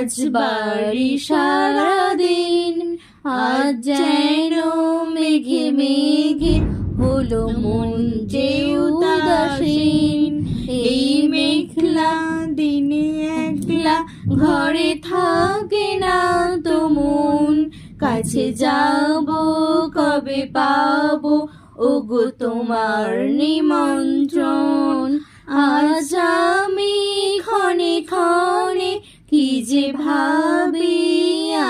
আজ বাড়ি সারাদিন, আজ যেন মেঘে মেঘে হলো মন যে উদাসীন। এই মেঘলা দিনে একলা ঘরে থাকে না তো মন, কাছে যাব কবে পাবো ওগো তোমার নিমন্ত্রণ। আজ আমি ক্ষণে ক্ষণে কি যে ভাবি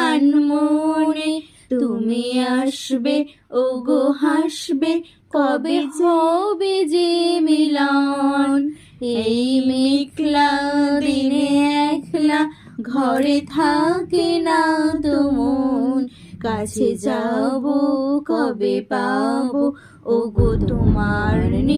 আনমনে, তুমি আসবে ওগো হাসবে কবে হবে যে মিলন। এই মেঘলা দিনে একলা ঘরে থাকে না তো মন, কাছে যাব কবে পাবো ওগো তোমার